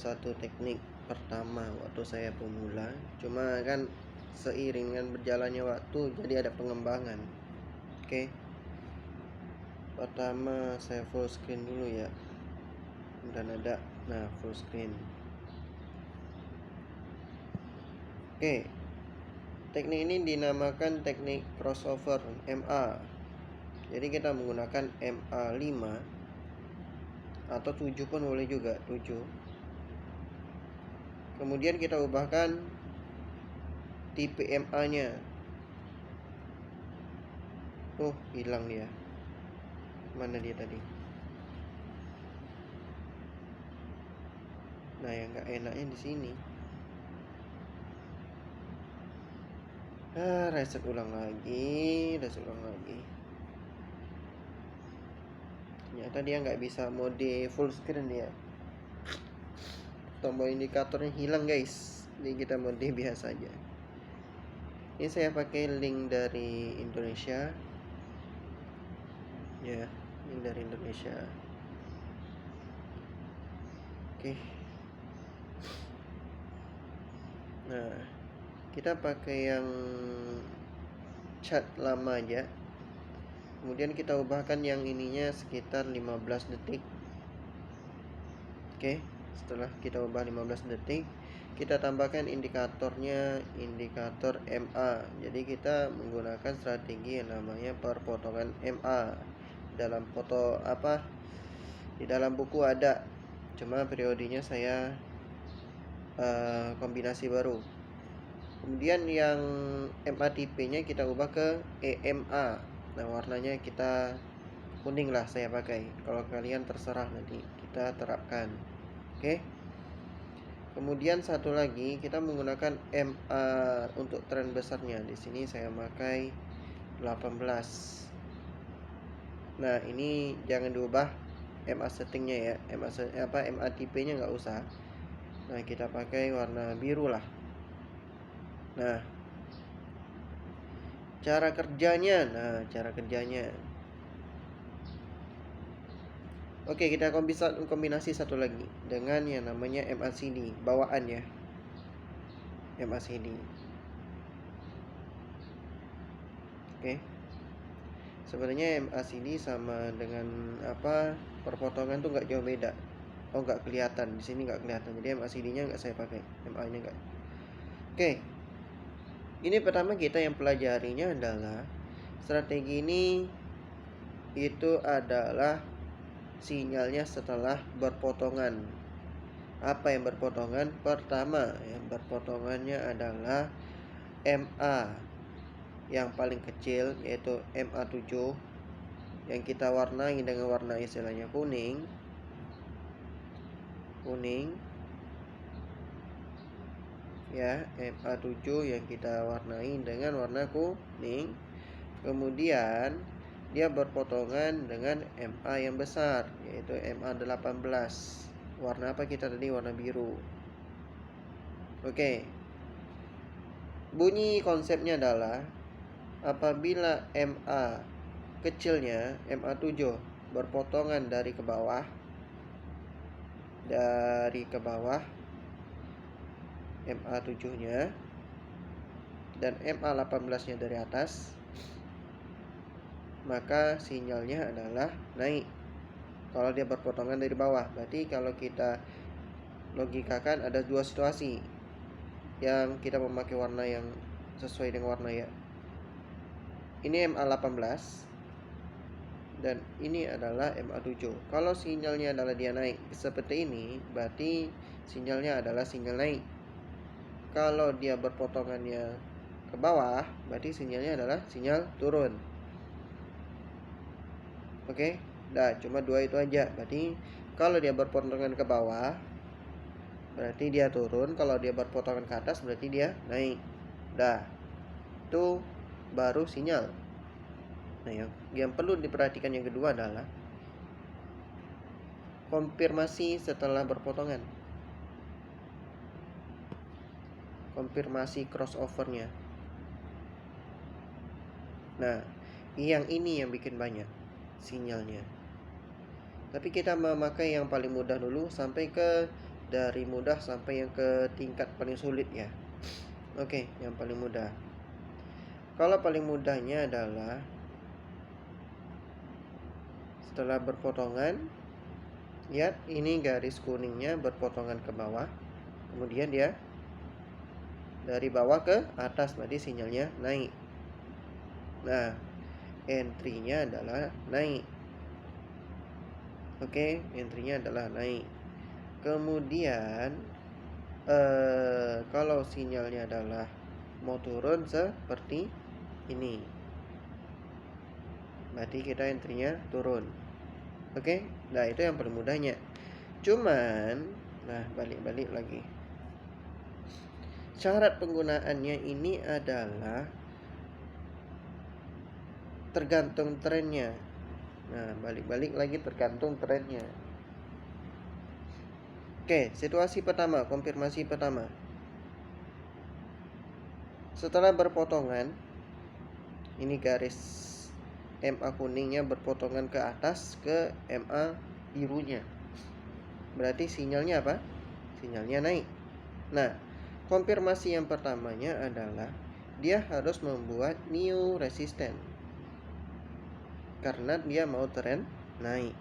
satu teknik pertama waktu saya pemula, cuma kan seiring dengan berjalannya waktu jadi ada pengembangan. Oke, pertama saya full screen dulu ya, dan ada full screen. Oke, teknik ini dinamakan teknik crossover MA. Jadi kita menggunakan MA5 atau 7 pun boleh juga, 7. Kemudian kita ubahkan tipe MA nya. Oh, hilang dia. Mana dia tadi? Nah, yang nggak enaknya di sini. Reset ulang lagi. Ternyata dia nggak bisa mode full screen ya. Tombol indikatornya hilang guys. Jadi kita mode biasa aja. Ini saya pakai link dari Indonesia. Ya, link dari Indonesia. Oke. Nah, kita pakai yang chat lama aja. Kemudian kita ubahkan yang ininya sekitar 15 detik. Oke, setelah kita ubah 15 detik, kita tambahkan indikatornya, indikator MA. Jadi kita menggunakan strategi yang namanya perpotongan MA. Dalam foto di dalam buku ada, cuma periodenya saya kombinasi baru. Kemudian yang MA tipenya kita ubah ke EMA. Nah, warnanya kita kuning lah saya pakai. Kalau kalian terserah nanti kita terapkan. Oke. Kemudian satu lagi kita menggunakan MA untuk tren besarnya. Di sini saya pakai 18. Nah, ini jangan diubah MA settingnya ya. MA tipenya nggak usah. Nah, kita pakai warna biru lah. Nah, cara kerjanya. Oke, kita kombinasi satu lagi dengan yang namanya MACD bawaan ya. MACD. Oke. Sebenarnya MACD sama dengan perpotongan tuh nggak jauh beda. Oh, nggak kelihatan di sini, nggak kelihatan. Jadi MACD-nya nggak saya pakai, MA-nya nggak. Oke. Ini pertama kita yang pelajarinya adalah strategi ini itu adalah sinyalnya setelah berpotongan. Apa yang berpotongan? Pertama, yang berpotongannya adalah MA yang paling kecil, yaitu MA7, yang kita warnai dengan warna istilahnya kuning. Ya, MA7 yang kita warnai dengan warna kuning. Kemudian dia berpotongan dengan MA yang besar, yaitu MA18. Warna apa kita tadi? Warna biru. Oke. Bunyi konsepnya adalah apabila MA kecilnya, MA7 berpotongan dari ke bawah, MA7-nya, dan MA18-nya dari atas, maka sinyalnya adalah naik. Kalau dia berpotongan dari bawah, berarti kalau kita logikakan ada dua situasi yang kita memakai warna yang sesuai dengan warna ya. Ini MA18 dan ini adalah MA7. Kalau sinyalnya adalah dia naik seperti ini, berarti sinyalnya adalah sinyal naik. Kalau dia berpotongannya ke bawah, berarti sinyalnya adalah sinyal turun. Oke, cuma dua itu aja. Berarti kalau dia berpotongan ke bawah, berarti dia turun. Kalau dia berpotongan ke atas, berarti dia naik. Itu baru sinyal. Nah, yang perlu diperhatikan yang kedua adalah konfirmasi setelah berpotongan. Konfirmasi crossovernya. Nah, yang ini yang bikin banyak sinyalnya. Tapi kita memakai yang paling mudah dulu sampai ke dari mudah sampai yang ke tingkat paling sulit ya. Oke, yang paling mudah. Kalau paling mudahnya adalah setelah berpotongan, lihat ini garis kuningnya berpotongan ke bawah, kemudian dia dari bawah ke atas, berarti sinyalnya naik. Nah, entry-nya adalah naik. Oke, entry-nya adalah naik. Kemudian kalau sinyalnya adalah mau turun seperti ini, berarti kita entry-nya turun. Oke, nah itu yang paling mudahnya. Cuman, nah balik-balik lagi. Syarat penggunaannya ini adalah tergantung trennya. Nah, balik-balik lagi tergantung trennya. Oke, situasi pertama, konfirmasi pertama. Setelah berpotongan, ini garis MA kuningnya berpotongan ke atas ke MA birunya. Berarti sinyalnya apa? Sinyalnya naik. Nah, konfirmasi yang pertamanya adalah dia harus membuat new resistance karena dia mau tren naik.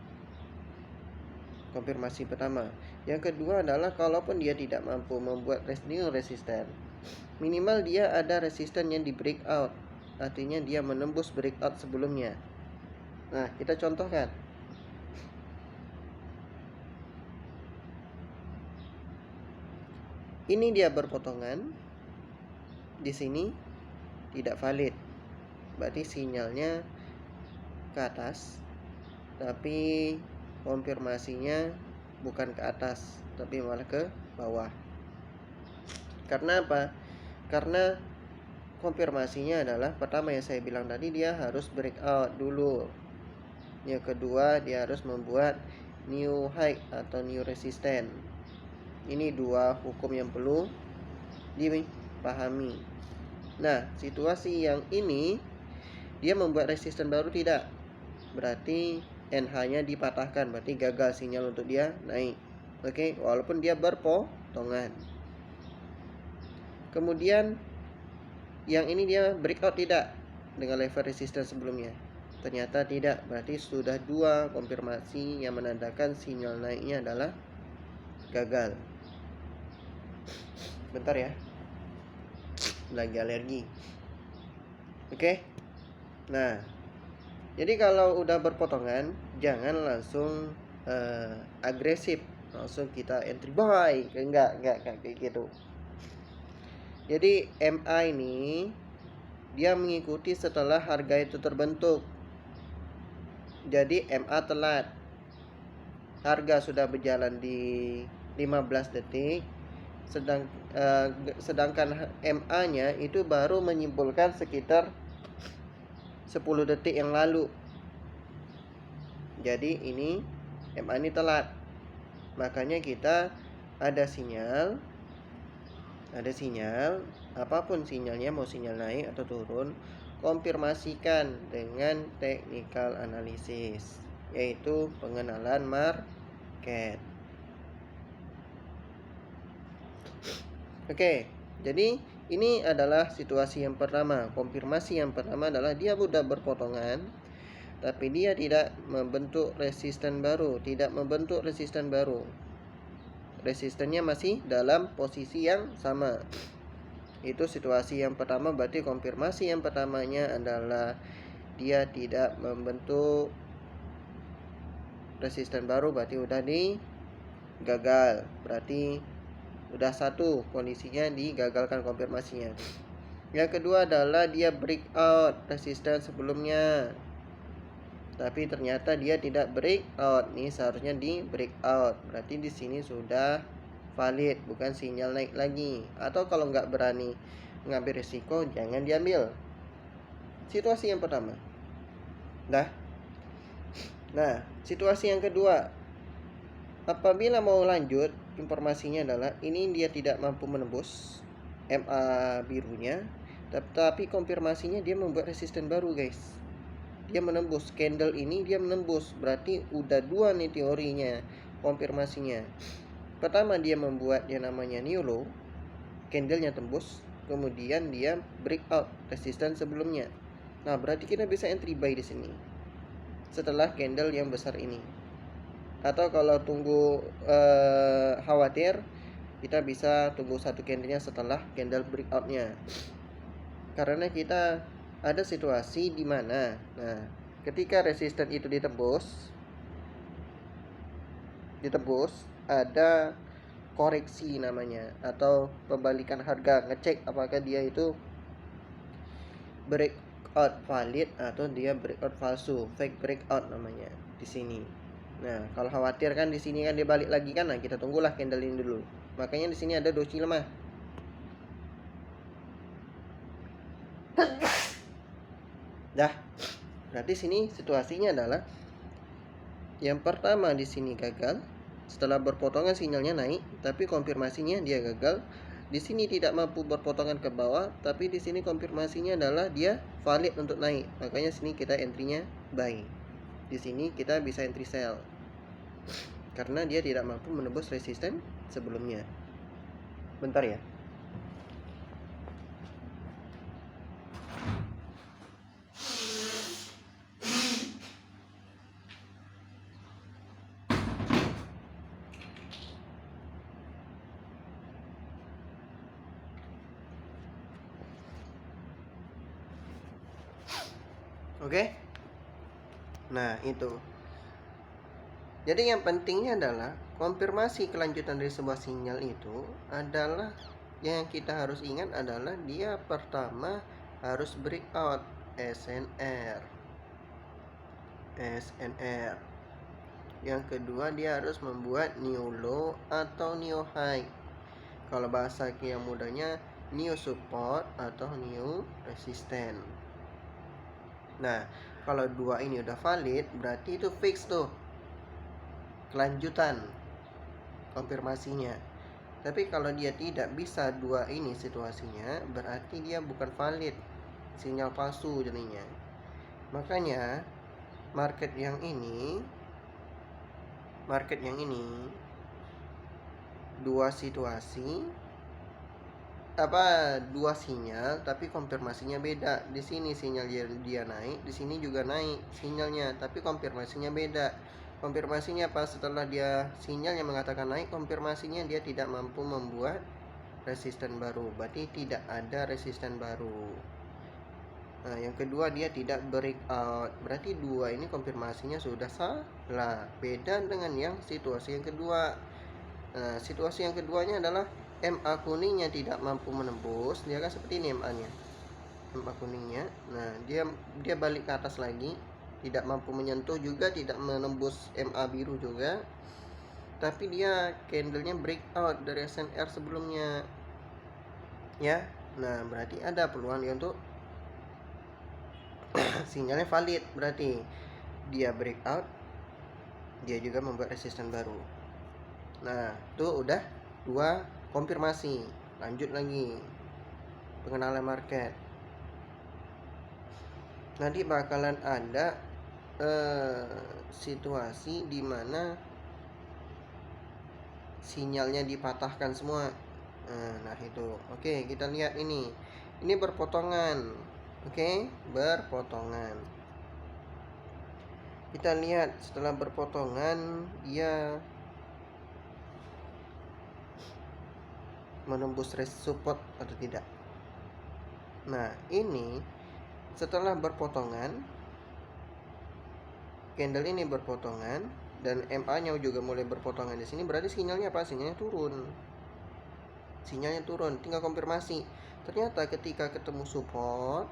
Konfirmasi pertama. Yang kedua adalah kalaupun dia tidak mampu membuat new resistance, minimal dia ada resistance yang di breakout. Artinya dia menembus breakout sebelumnya. Nah, kita contohkan. Ini dia berpotongan. Di sini tidak valid. Berarti sinyalnya ke atas, tapi konfirmasinya bukan ke atas, tapi malah ke bawah. Karena apa? Karena konfirmasinya adalah pertama yang saya bilang tadi, dia harus breakout dulu. Yang kedua, dia harus membuat new high atau new resistance. Ini dua hukum yang perlu dipahami. Nah, situasi yang ini dia membuat resistance baru tidak, berarti NH-nya dipatahkan, berarti gagal sinyal untuk dia naik. Oke, walaupun dia berpotongan. Kemudian yang ini dia breakout tidak dengan level resistance sebelumnya. Ternyata tidak, berarti sudah dua konfirmasi yang menandakan sinyal naiknya adalah gagal. Bentar ya, lagi alergi. Oke. Nah, jadi kalau udah berpotongan, jangan langsung agresif, langsung kita entry buy. Enggak kayak gitu. Jadi MA ini dia mengikuti setelah harga itu terbentuk. Jadi MA telat. Harga sudah berjalan di 15 detik, sedangkan MA-nya itu baru menyimpulkan sekitar 10 detik yang lalu. Jadi ini MA ini telat. Makanya kita ada sinyal, apapun sinyalnya, mau sinyal naik atau turun, konfirmasikan dengan technical analysis, yaitu pengenalan market. Oke, jadi ini adalah situasi yang pertama. Konfirmasi yang pertama adalah dia sudah berpotongan, tapi dia tidak membentuk resisten baru, resistennya masih dalam posisi yang sama. Itu situasi yang pertama. Berarti konfirmasi yang pertamanya adalah dia tidak membentuk resisten baru, berarti udah gagal. Berarti udah satu kondisinya digagalkan konfirmasinya. Yang kedua adalah dia breakout resisten sebelumnya, tapi ternyata dia tidak breakout. Nih seharusnya di breakout, berarti di sini sudah valid, bukan sinyal naik lagi. Atau kalau nggak berani ngambil risiko, jangan diambil. Situasi yang pertama. Nah, situasi yang kedua, apabila mau lanjut, informasinya adalah ini dia tidak mampu menembus MA birunya, tapi konfirmasinya dia membuat resisten baru, guys. Dia menembus candle ini, dia menembus, berarti udah dua nih teorinya, konfirmasinya. Pertama dia membuat yang namanya new low, candlenya tembus, kemudian dia breakout resistance sebelumnya. Nah, berarti kita bisa entry buy di sini setelah candle yang besar ini. Atau kalau tunggu khawatir, kita bisa tunggu satu candlenya setelah candle breakoutnya. Karena kita ada situasi di mana, nah, ketika resisten itu ditembus, ada koreksi namanya, atau pembalikan harga, ngecek apakah dia itu breakout valid atau dia breakout palsu, fake breakout namanya di sini. Nah, kalau khawatir kan di sini kan dia balik lagi kan, nah kita tunggulah candle ini dulu. Makanya di sini ada doji lemah. Dah, berarti sini situasinya adalah yang pertama di sini gagal. Setelah berpotongan sinyalnya naik, tapi konfirmasinya dia gagal. Di sini tidak mampu berpotongan ke bawah, tapi di sini konfirmasinya adalah dia valid untuk naik. Makanya sini kita entry-nya buy. Di sini kita bisa entry sell. Karena dia tidak mampu menembus resisten sebelumnya. Bentar ya. Oke. Nah, itu. Jadi yang pentingnya adalah konfirmasi kelanjutan dari sebuah sinyal itu adalah yang kita harus ingat adalah dia pertama harus breakout SNR. Yang kedua dia harus membuat new low atau new high. Kalau bahasa yang mudahnya new support atau new resistance. Nah, kalau dua ini udah valid, berarti itu fix tuh kelanjutan konfirmasinya. Tapi kalau dia tidak bisa dua ini situasinya, berarti dia bukan valid, sinyal palsu jadinya. Makanya market yang ini dua situasi, dua sinyal tapi konfirmasinya beda. Di sini sinyal dia naik, di sini juga naik sinyalnya, tapi konfirmasinya beda. Konfirmasinya apa? Setelah dia sinyalnya mengatakan naik, konfirmasinya dia tidak mampu membuat resisten baru, berarti tidak ada resisten baru. Nah, yang kedua dia tidak breakout, berarti dua ini konfirmasinya sudah salah, beda dengan yang situasi yang kedua. Nah, situasi yang keduanya adalah MA kuningnya tidak mampu menembus, dia kan seperti ini MA-nya. MA kuningnya. Nah, dia balik ke atas lagi, tidak mampu menyentuh juga, tidak menembus MA biru juga. Tapi dia candlenya breakout dari SNR sebelumnya. Ya. Nah, berarti ada peluang dia untuk sinyalnya valid, berarti dia breakout, dia juga membuat resisten baru. Nah, itu udah dua konfirmasi. Lanjut lagi pengenalan market. Nanti bakalan ada situasi di mana sinyalnya dipatahkan semua. Nah, itu. Oke, kita lihat ini. Ini berpotongan. Oke, berpotongan. Kita lihat setelah berpotongan dia menembus support atau tidak. Nah, ini setelah berpotongan, candle ini berpotongan dan MA-nya juga mulai berpotongan di sini, berarti sinyalnya apa? Sinyalnya turun. Tinggal konfirmasi. Ternyata ketika ketemu support,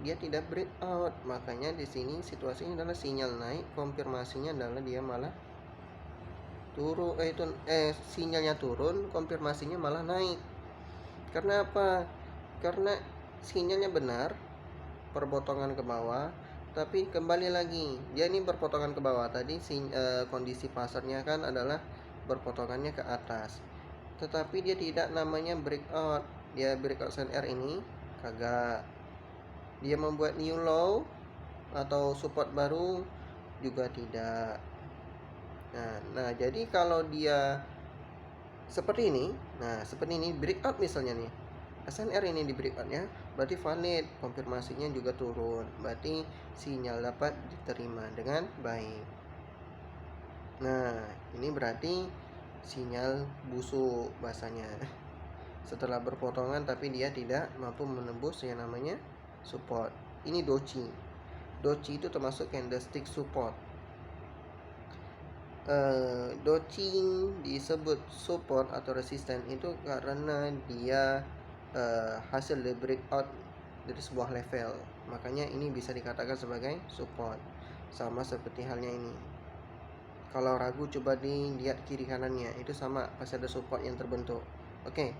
dia tidak breakout. Makanya di sini situasinya adalah sinyal naik, konfirmasinya adalah dia malah turun. Sinyalnya turun, konfirmasinya malah naik. Karena apa? Karena sinyalnya benar, perpotongan ke bawah, tapi kembali lagi dia ini berpotongan ke bawah. Tadi kondisi pasarnya kan adalah berpotongannya ke atas, tetapi dia tidak namanya breakout. Dia breakout SNR ini kagak. Dia membuat new low atau support baru juga tidak. Nah, jadi kalau dia seperti ini, breakout misalnya nih, SNR ini di breakoutnya, berarti valid, konfirmasinya juga turun, berarti sinyal dapat diterima dengan baik. Nah, ini berarti sinyal busuk bahasanya. Setelah berpotongan tapi dia tidak mampu menembus yang namanya support. Ini doji. Doji itu termasuk candlestick support. Doji disebut support atau resisten itu karena dia hasil dari breakout dari sebuah level. Makanya ini bisa dikatakan sebagai support. Sama seperti halnya ini. Kalau ragu coba dilihat kiri kanannya, itu sama, pasti ada support yang terbentuk. Oke.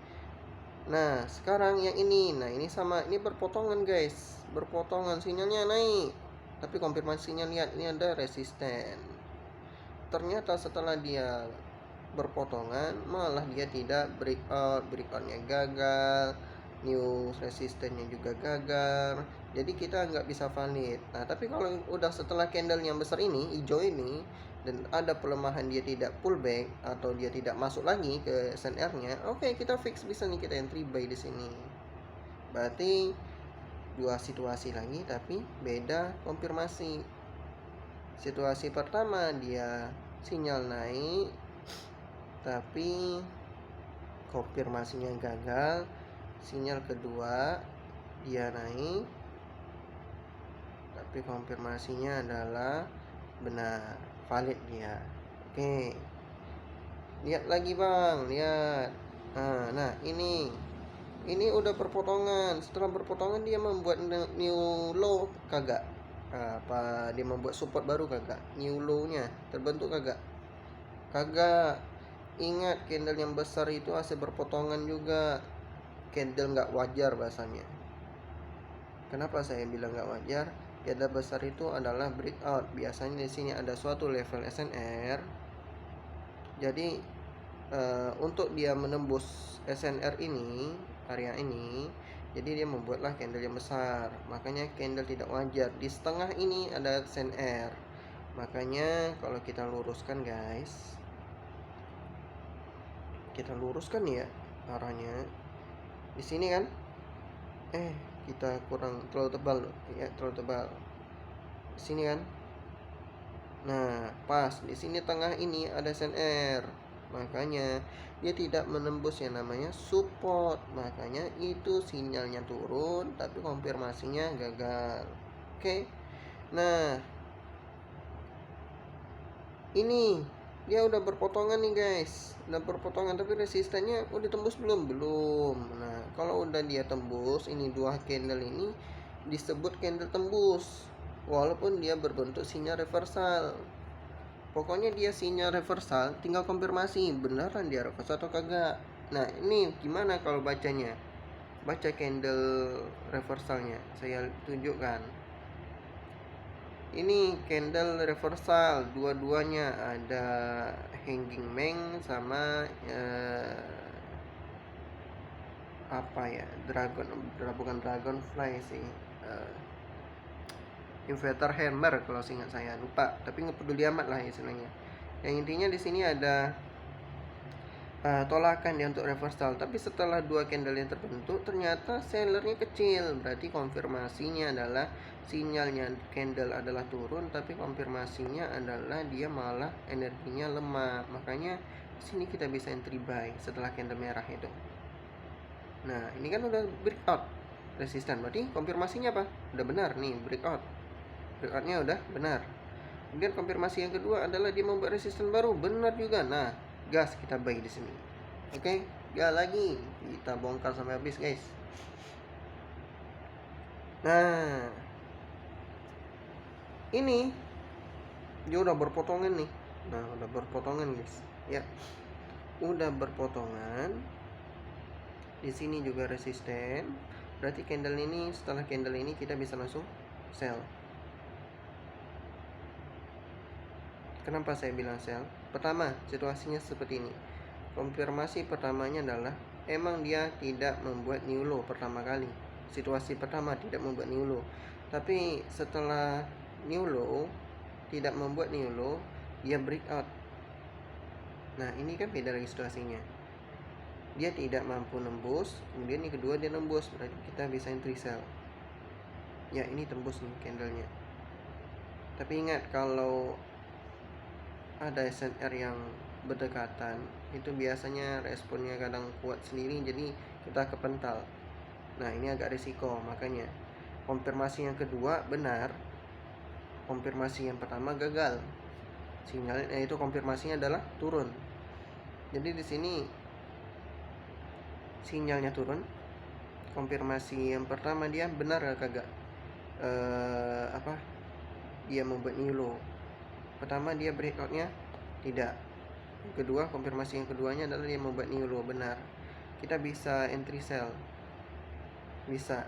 Nah, sekarang yang ini. Nah, ini sama, ini berpotongan, guys. Berpotongan, sinyalnya naik. Tapi konfirmasinya lihat ini ada resisten. Ternyata setelah dia berpotongan, malah dia tidak breakout, breakoutnya gagal, new resistennya juga gagal. Jadi kita nggak bisa valid. Nah, tapi kalau udah setelah candle yang besar ini, hijau ini, dan ada pelemahan dia tidak pullback atau dia tidak masuk lagi ke SNR-nya, oke, kita fix bisa nih kita entry buy di sini. Berarti dua situasi lagi tapi beda konfirmasi. Situasi pertama dia sinyal naik tapi konfirmasinya gagal. Sinyal kedua dia naik tapi konfirmasinya adalah benar, valid dia. Oke, lihat lagi bang, lihat. Nah ini udah berpotongan. Setelah berpotongan dia membuat new low kagak? Apa dia membuat support baru kagak? New low nya terbentuk kagak? Kagak. Ingat, candle yang besar itu hasil berpotongan juga. Candle nggak wajar bahasanya. Kenapa saya bilang nggak wajar? Candle besar itu adalah breakout. Biasanya di sini ada suatu level SNR. Jadi untuk dia menembus SNR ini, area ini, jadi dia membuatlah candle yang besar. Makanya candle tidak wajar. Di setengah ini ada SNR. Makanya kalau kita luruskan, guys, kita luruskan ya arahnya. Di sini kan kita kurang terlalu tebal ya, terlalu tebal. Di sini kan. Nah, pas di sini tengah ini ada SNR. Makanya dia tidak menembus yang namanya support. Makanya itu sinyalnya turun tapi konfirmasinya gagal. Oke. Nah, ini dia udah berpotongan nih, guys. Udah berpotongan tapi resistennya udah tembus belum? Belum. Nah, kalau udah dia tembus, ini dua candle ini disebut candle tembus. Walaupun dia berbentuk sinyal reversal. Pokoknya dia sinyal reversal, tinggal konfirmasi beneran dia reversal atau kagak. Nah, ini gimana kalau bacanya? Baca candle reversalnya. Saya tunjukkan. Ini candle reversal, dua-duanya ada hanging man sama apa ya, bukan dragonfly sih, inverter hammer kalau seingat saya, lupa, tapi nggak peduli amat lah istilahnya. Yang intinya di sini ada tolakan dia untuk reversal, tapi setelah dua candle yang terbentuk ternyata sellernya kecil, berarti konfirmasinya adalah sinyalnya candle adalah turun tapi konfirmasinya adalah dia malah energinya lemah. Makanya sini kita bisa entry buy setelah candle merah itu. Nah, ini kan udah breakout resisten, berarti konfirmasinya apa? Udah benar nih, breakoutnya udah benar. Kemudian konfirmasi yang kedua adalah dia membuat resisten baru, benar juga. Nah, gas kita buy di sini. Oke, ya lagi kita bongkar sampai habis, guys. Nah, ini dia udah berpotongan nih. Nah, udah berpotongan, guys. Ya, udah berpotongan. Di sini juga resisten. Berarti candle ini, setelah candle ini kita bisa langsung sell. Kenapa saya bilang sell? Pertama, situasinya seperti ini. Konfirmasi pertamanya adalah emang dia tidak membuat new low pertama kali. Situasi pertama tidak membuat new low. Tapi setelah new low, tidak membuat new low, dia breakout. Nah ini kan beda lagi situasinya, dia tidak mampu nembus, kemudian yang kedua dia nembus, berarti kita bisa entry sell. Ya ini tembus nih candlenya. Tapi ingat, kalau ada SNR yang berdekatan itu biasanya responnya kadang kuat sendiri, jadi kita kepental. Nah ini agak risiko, makanya konfirmasi yang kedua benar, konfirmasi yang pertama gagal. Sinyalnya itu konfirmasinya adalah turun. Jadi di sini sinyalnya turun, konfirmasi yang pertama dia benar kagak dia membuat new low. Pertama dia breakoutnya tidak, kedua konfirmasi yang keduanya adalah dia membuat new low, benar. Kita bisa entry sell, bisa,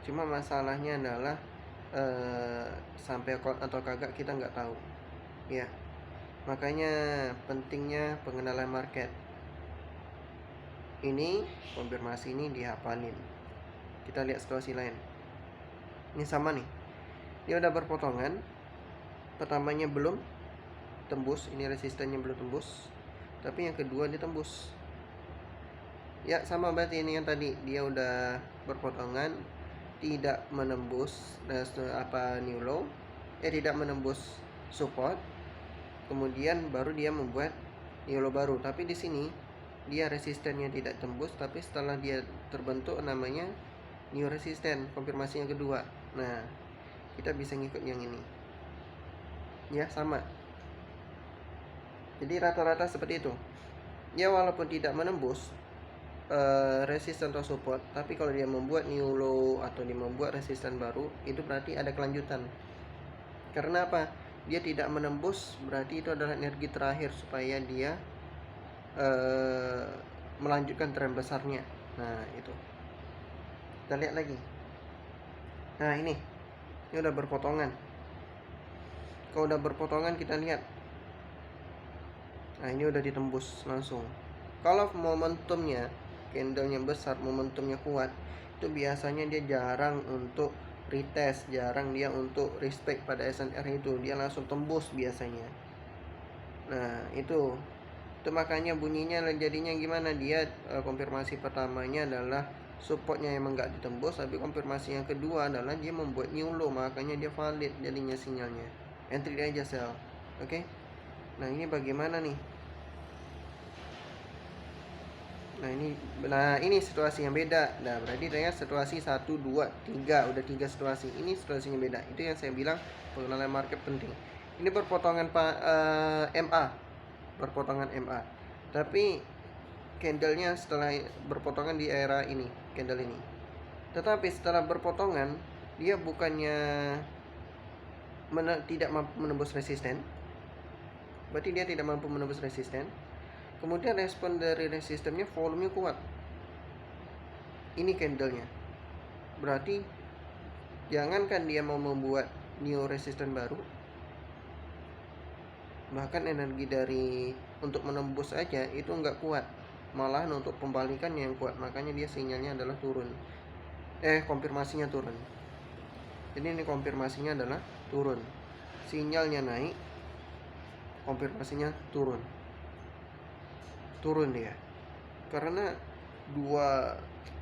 cuma masalahnya adalah sampai atau kagak kita nggak tahu ya. Makanya pentingnya pengenalan market. Ini konfirmasi ini dihafalin. Kita lihat situasi lain. Ini sama nih, dia udah berpotongan, pertamanya belum tembus, ini resistennya belum tembus, tapi yang kedua dia tembus. Ya sama, berarti ini yang tadi dia udah berpotongan, tidak menembus new low, tidak menembus support, kemudian baru dia membuat new low baru. Tapi di sini dia resistennya tidak tembus, tapi setelah dia terbentuk namanya new resisten, konfirmasi yang kedua. Nah kita bisa ngikut yang ini ya, sama. Jadi rata-rata seperti itu ya, walaupun tidak menembus resisten atau support, tapi kalau dia membuat new low atau dia membuat resisten baru, itu berarti ada kelanjutan. Karena apa? Dia tidak menembus, berarti itu adalah energi terakhir supaya dia melanjutkan tren besarnya. Nah itu kita lihat lagi. Nah ini udah berpotongan. Kalau udah berpotongan kita lihat, nah ini udah ditembus langsung. Kalau momentumnya, candlenya besar, momentumnya kuat, itu biasanya dia jarang untuk retest, jarang dia untuk respect pada SNR itu, dia langsung tembus biasanya. Nah itu makanya bunyinya jadinya gimana, dia konfirmasi pertamanya adalah supportnya emang nggak ditembus, tapi konfirmasi yang kedua adalah dia membuat new low, makanya dia valid jadinya sinyalnya, entry aja sell. Oke. Nah ini bagaimana nih? Nah ini situasi yang beda. Nah berarti dengan situasi 1, 2, 3, udah 3 situasi. Ini situasinya beda. Itu yang saya bilang pengenalan market penting. Ini berpotongan MA, berpotongan MA. Tapi candlenya setelah berpotongan di era ini, candle ini. Tetapi setelah berpotongan, dia bukannya tidak mampu menembus resisten. Berarti dia tidak mampu menembus resisten. Kemudian respon dari resistennya volumenya kuat. Ini candlenya. Berarti jangankan dia mau membuat new resisten baru, bahkan energi dari untuk menembus aja itu nggak kuat, malahan untuk pembalikan yang kuat. Makanya dia sinyalnya adalah turun, konfirmasinya turun. Jadi ini konfirmasinya adalah turun, sinyalnya naik, konfirmasinya turun dia. Karena dua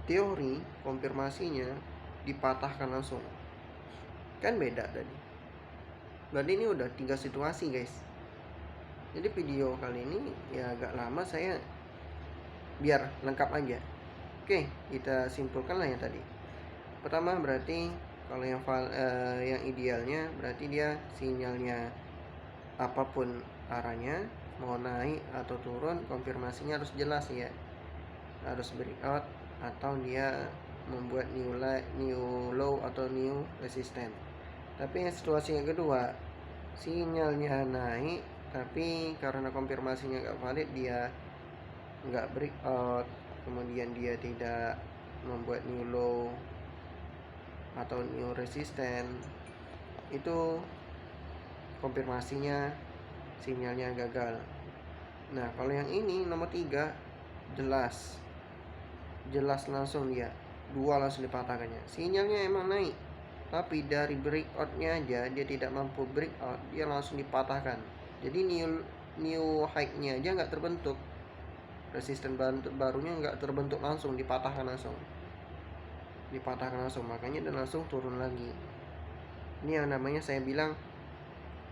teori konfirmasinya dipatahkan langsung, kan beda tadi. Berarti ini udah 3 situasi guys. Jadi video kali ini ya agak lama, saya biar lengkap aja. Oke, kita simpulkan lah yang tadi. Pertama berarti kalau yang idealnya berarti dia sinyalnya apapun arahnya, mau naik atau turun, konfirmasinya harus jelas ya, harus breakout atau dia membuat new low atau new resistance. Tapi yang situasi yang kedua, sinyalnya naik tapi karena konfirmasinya nggak valid, dia nggak breakout, kemudian dia tidak membuat new low atau new resistance, itu konfirmasinya sinyalnya gagal. Nah kalau yang ini nomor 3 jelas langsung dia dua langsung dipatahkannya. Sinyalnya emang naik, tapi dari breakoutnya aja dia tidak mampu breakout, dia langsung dipatahkan. Jadi new high-nya aja nggak terbentuk, resisten barunya nggak terbentuk langsung, dipatahkan langsung, makanya dan langsung turun lagi. Ini yang namanya saya bilang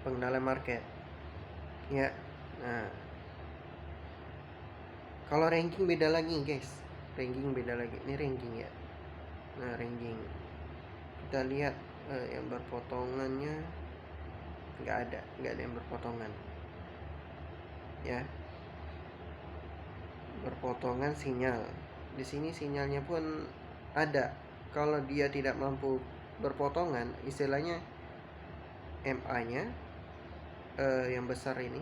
pengenalan market ya. Nah, kalau ranking beda lagi guys, ini ranking ya. Nah, ranking kita lihat yang berpotongannya nggak ada yang berpotongan ya. Berpotongan sinyal di sini, sinyalnya pun ada. Kalau dia tidak mampu berpotongan, istilahnya MA-nya yang besar ini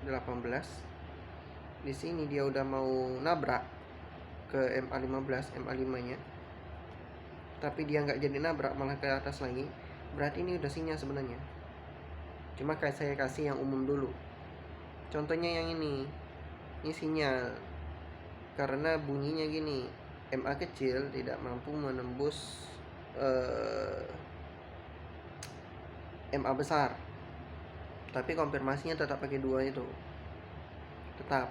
18, di sini dia udah mau nabrak ke MA15, MA5-nya, tapi dia nggak jadi nabrak, malah ke atas lagi, berarti ini udah sinyal sebenarnya. Cuma kayak saya kasih yang umum dulu. Contohnya yang ini sinyal, karena bunyinya gini, MA kecil tidak mampu menembus MA besar, tapi konfirmasinya tetap pakai 2 itu. Tetap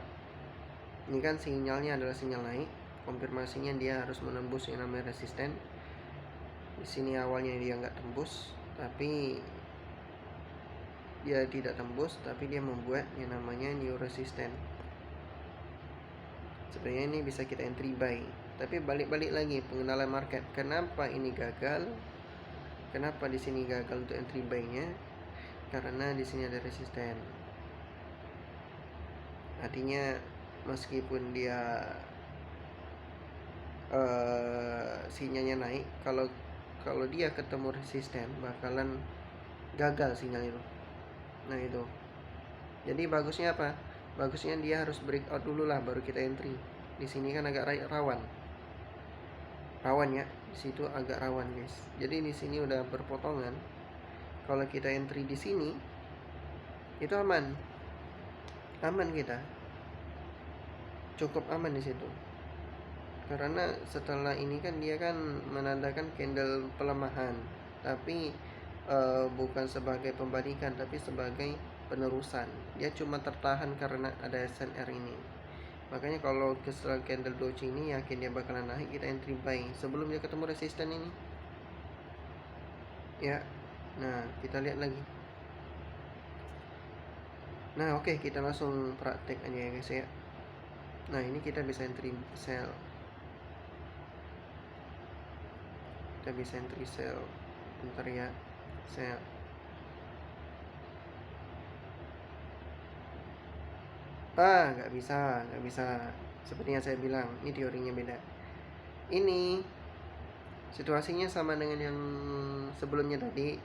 ini kan sinyalnya adalah sinyal naik, konfirmasinya dia harus menembus yang namanya resisten. Di sini awalnya dia nggak tembus, tapi dia tidak tembus, tapi dia membuat yang namanya new resisten. Sebenarnya ini bisa kita entry buy, tapi balik-balik lagi pengenalan market. Kenapa ini gagal? Kenapa di sini gagal untuk entry buy-nya? Karena di sini ada resisten. Artinya meskipun dia sinyalnya naik, kalau dia ketemu resisten bakalan gagal sinyal itu. Nah itu, jadi bagusnya apa? Bagusnya dia harus breakout dulu lah, baru kita entry. Di sini kan agak rawan ya, di situ agak rawan guys. Jadi di sini udah berpotongan. Kalau kita entry di sini itu aman kita, cukup aman di situ. Karena setelah ini kan dia kan menandakan candle pelemahan, tapi bukan sebagai pembalikan, tapi sebagai penerusan. Dia cuma tertahan karena ada SNR ini. Makanya kalau setelah candle doji ini yakin dia bakalan naik, kita entry buy sebelum dia ketemu resisten ini ya. Nah, kita lihat lagi. Nah, oke, kita langsung praktek aja ya guys ya. Nah, ini kita bisa entry sell. Bentar ya, sell. Nggak bisa. Seperti yang saya bilang, ini teorinya beda. Ini situasinya sama dengan yang sebelumnya tadi.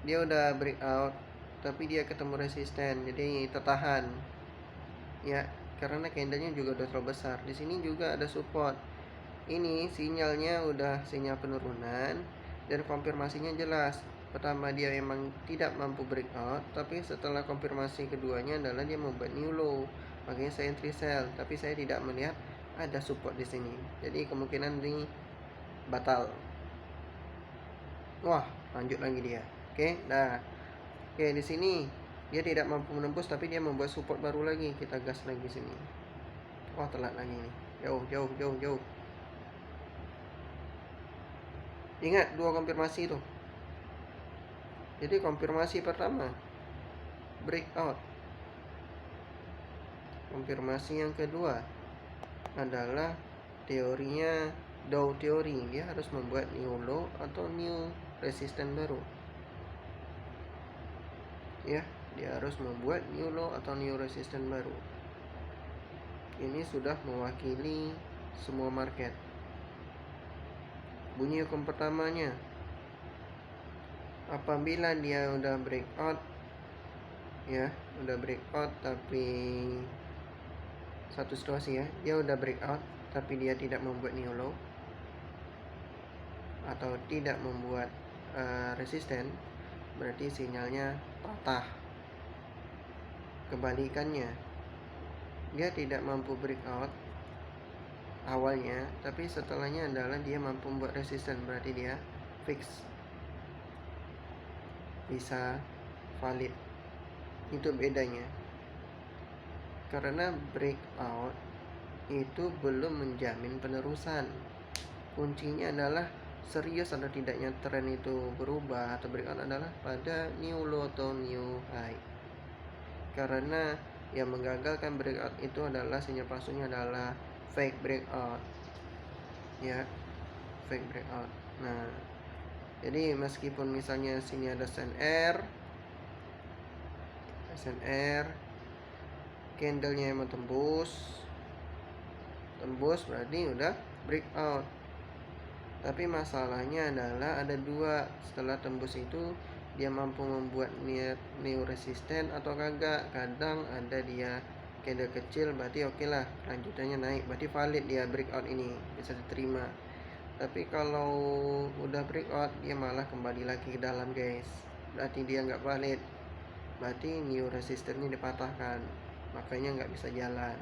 Dia udah breakout, tapi dia ketemu resisten, jadi tertahan ya, karena candlenya juga udah terlalu besar. Di sini juga ada support. Ini sinyalnya udah sinyal penurunan dan konfirmasinya jelas. Pertama dia memang tidak mampu breakout, tapi setelah konfirmasi keduanya adalah dia membuat new low. Makanya saya entry sell, tapi saya tidak melihat ada support di sini. Jadi kemungkinan ini batal. Wah, lanjut lagi dia. Oke, nah. Oke, di sini dia tidak mampu menembus, tapi dia membuat support baru lagi. Kita gas lagi sini. Wah, telat lagi nih. Jauh. Ingat 2 konfirmasi itu. Jadi konfirmasi pertama breakout. Konfirmasi yang kedua adalah teorinya Dow teori. Dia harus membuat new low atau new resisten baru. Ya, dia harus membuat new low atau new resisten baru. Ini sudah mewakili semua market. Bunyi hukum pertamanya, apabila dia udah breakout ya, tapi satu situasi ya, dia udah breakout tapi dia tidak membuat new low atau tidak membuat resisten, berarti sinyalnya patah. Kebalikannya, dia tidak mampu breakout awalnya, tapi setelahnya adalah dia mampu membuat resisten, berarti dia fix, bisa valid. Itu bedanya. Karena breakout itu belum menjamin penerusan. Kuncinya adalah serius atau tidaknya tren itu berubah atau breakout adalah pada new low atau new high. Karena yang menggagalkan breakout itu adalah sinyal palsunya adalah fake breakout, ya, fake breakout. Nah, jadi meskipun misalnya sini ada SNR, candlenya emang tembus berarti udah breakout. Tapi masalahnya adalah ada dua, setelah tembus itu dia mampu membuat new resisten atau kagak. Kadang ada dia candle kecil, berarti oke lah, lanjutannya naik, berarti valid dia breakout ini, bisa diterima. Tapi kalau udah breakout dia malah kembali lagi ke dalam guys, berarti dia nggak valid, berarti new resistennya dipatahkan, makanya nggak bisa jalan.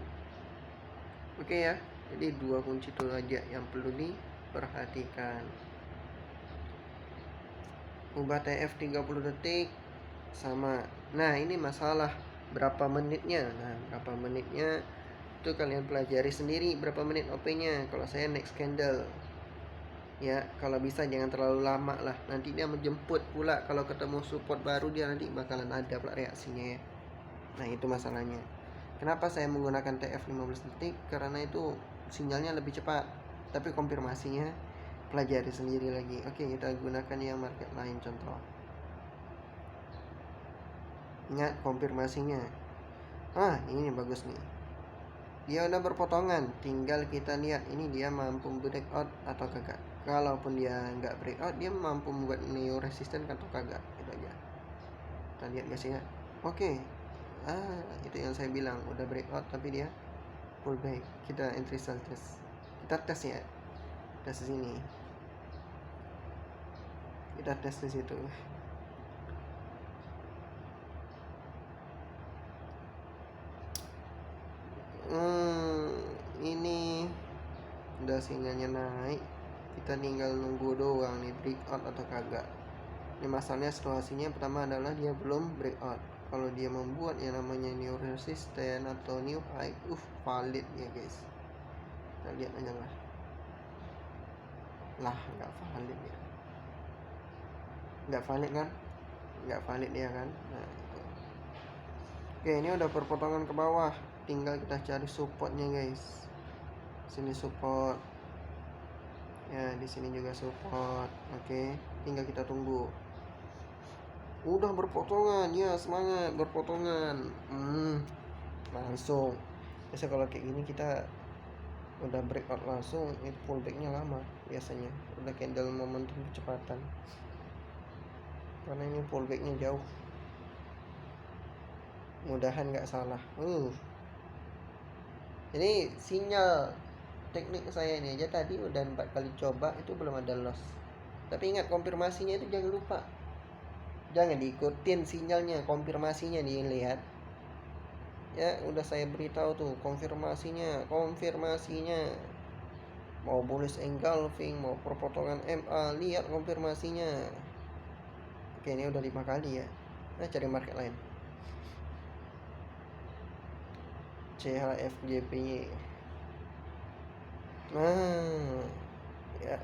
Oke ya, jadi dua kunci itu aja yang perlu diperhatikan. Ubah TF 30 detik sama. Nah, ini masalah berapa menitnya. Nah, berapa menitnya itu kalian pelajari sendiri, berapa menit OP-nya. Kalau saya next candle. Ya, kalau bisa jangan terlalu lama lah. Nanti dia menjemput pula, kalau ketemu support baru dia nanti bakalan ada pula reaksinya ya. Nah, itu masalahnya. Kenapa saya menggunakan TF 15 detik? Karena itu sinyalnya lebih cepat. Tapi konfirmasinya pelajari sendiri lagi. Oke, kita gunakan yang market lain contoh. Ingat konfirmasinya. Ini bagus nih. Dia udah berpotongan, tinggal kita lihat ini dia mampu breakout atau kagak. Kalaupun dia nggak breakout, dia mampu membuat new resisten atau kagak. Itu aja. Kita lihat guys ya. Oke. Itu yang saya bilang, udah breakout tapi dia pullback. Kita entry sell test. Kita tes ya. Tes di sini. Kita tes di situ. Ini udah sinyalnya naik, kita tinggal nunggu doang nih breakout atau kagak. Ini masalahnya situasinya pertama adalah dia belum breakout. Kalau dia membuat yang namanya new resistance atau new high, valid ya guys. Kita lihat aja lah, nggak valid ya, nggak valid kan, nggak valid ya kan. Nah, itu. Oke, ini udah perpotongan ke bawah, tinggal kita cari supportnya guys. Sini support ya, di sini juga support. Oke, tinggal kita tunggu. Udah berpotongan ya, semangat berpotongan. Langsung biasa kalau kayak gini kita udah breakout langsung, itu pullbacknya lama biasanya, udah candle momentum kecepatan, karena ini pullbacknya jauh. Mudahan nggak salah. Jadi sinyal teknik saya ini aja tadi udah 4 kali coba, itu belum ada loss. Tapi ingat konfirmasinya itu jangan lupa, jangan diikutin sinyalnya, konfirmasinya dilihat ya. Udah saya beritahu tuh konfirmasinya mau bullish engulfing, mau perpotongan MA, lihat konfirmasinya. Oke, ini udah 5 kali ya. Nah, cari market lain. CHFJPY. Ya,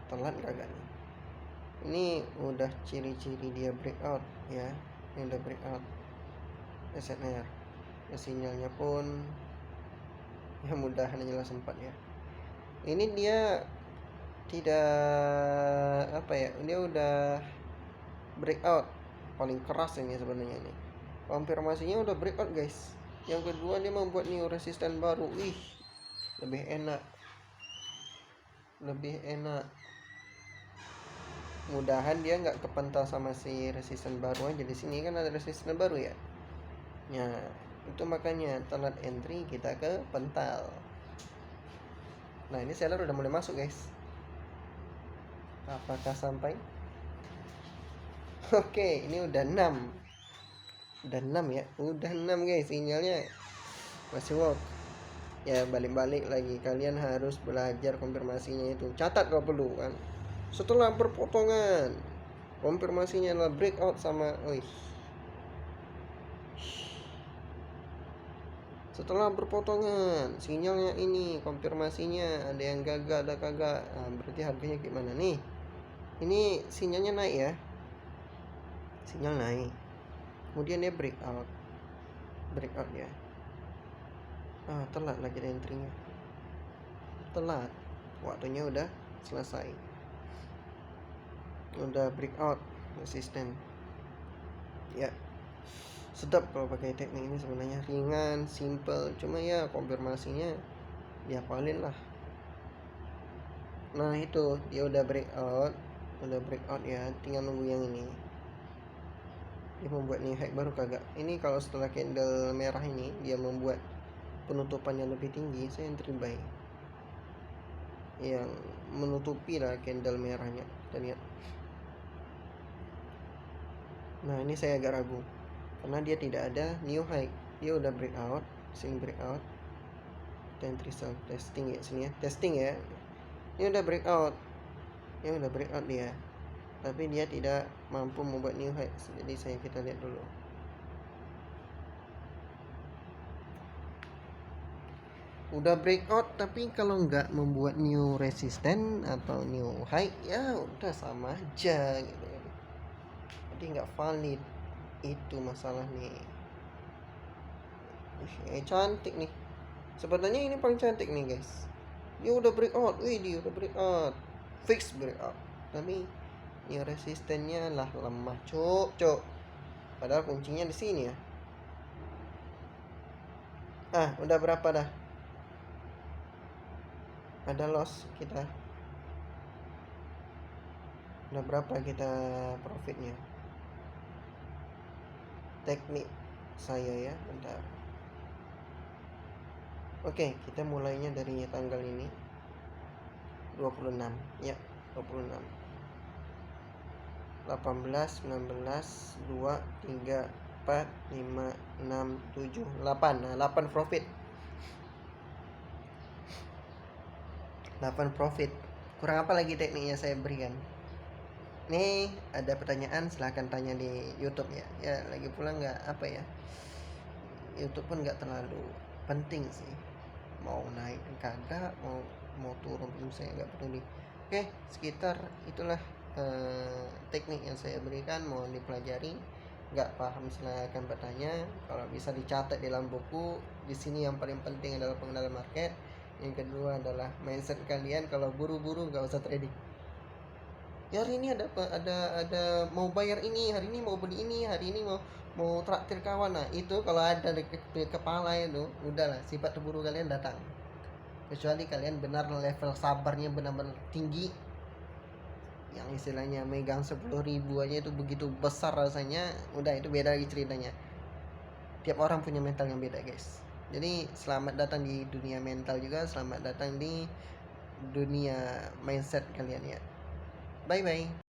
telat kagak nih? Ini udah ciri-ciri dia breakout ya. Ini udah breakout SNR. Ya, sinyalnya pun ya mudahan aja lah sempat ya. Ini dia tidak dia udah breakout paling keras ini sebenarnya ini. Konfirmasinya udah breakout guys. Yang kedua dia membuat new resisten baru. Lebih enak. Mudahan dia nggak kepental sama si resisten baru aja. Di sini kan ada resisten baru ya. Ya, itu makanya telat entry kita ke pental. Nah, ini seller udah mulai masuk guys. Apakah sampai? Oke, ini udah 6 ya. Udah 6 guys, sinyalnya masih work. Ya, balik-balik lagi, kalian harus belajar konfirmasinya itu. Catat kalau perlu kan. Setelah perpotongan, konfirmasinya adalah breakout sama Setelah berpotongan, sinyalnya ini, konfirmasinya ada yang gagal, ada kagak. Nah, berarti harganya gimana nih? Ini sinyalnya naik ya. Sinyal naik. Kemudian dia breakout ya. Telat lagi entry-nya. Telat. Waktunya udah selesai. Udah breakout resisten. Ya. Sedap kalau pakai teknik ini, sebenarnya ringan, simple, cuma ya konfirmasinya dihafalin lah. Nah itu dia udah breakout ya, tinggal nunggu yang ini. Dia membuat new high baru kagak. Ini kalau setelah candle merah ini dia membuat penutupan yang lebih tinggi, saya entry buy yang menutupi lah candle merahnya. Kita lihat. Nah ini saya agak ragu karena dia tidak ada new high. Dia udah breakout, sing breakout. Dan testing ya sini ya, testing ya. Ini udah breakout. Dia. Tapi dia tidak mampu membuat new high. Jadi kita lihat dulu. Udah breakout tapi kalau nggak membuat new resistance atau new high, ya udah sama aja gitu. Jadi nggak valid, itu masalah nih. Cantik nih. Sebenarnya ini paling cantik nih guys. Dia udah breakout, dia udah breakout, fix breakout. Tapi new resistennya lah lemah, cok. Padahal kuncinya di sini ya. Udah berapa dah? Ada loss kita. Udah berapa kita profitnya? Teknik saya ya, bentar. Oke, kita mulainya dari tanggal ini 26 ya, 26 18, 19, 2, 3, 4, 5, 6, 7, 8. Nah, 8 profit. 8 profit. Kurang apa lagi tekniknya saya berikan? Nih, ada pertanyaan silahkan tanya di YouTube ya. Ya, lagi pula nggak apa ya. YouTube pun nggak terlalu penting sih. Mau naik kagak, mau turun pun saya nggak peduli. Oke, sekitar itulah teknik yang saya berikan, mohon dipelajari. Nggak paham silahkan bertanya. Kalau bisa dicatat di dalam buku. Di sini yang paling penting adalah pengenalan market. Yang kedua adalah mindset kalian. Kalau buru-buru nggak usah trading. Ya hari ini ada mau bayar ini, hari ini mau beli ini, hari ini mau traktir kawan. Nah itu kalau ada di kepala itu udahlah, sifat terburu kalian datang. Kecuali kalian benar level sabarnya benar-benar tinggi, yang istilahnya megang 10.000 aja itu begitu besar rasanya, udah itu beda lagi ceritanya. Tiap orang punya mental yang beda guys. Jadi selamat datang di dunia mental juga, selamat datang di dunia mindset kalian ya. Bye bye.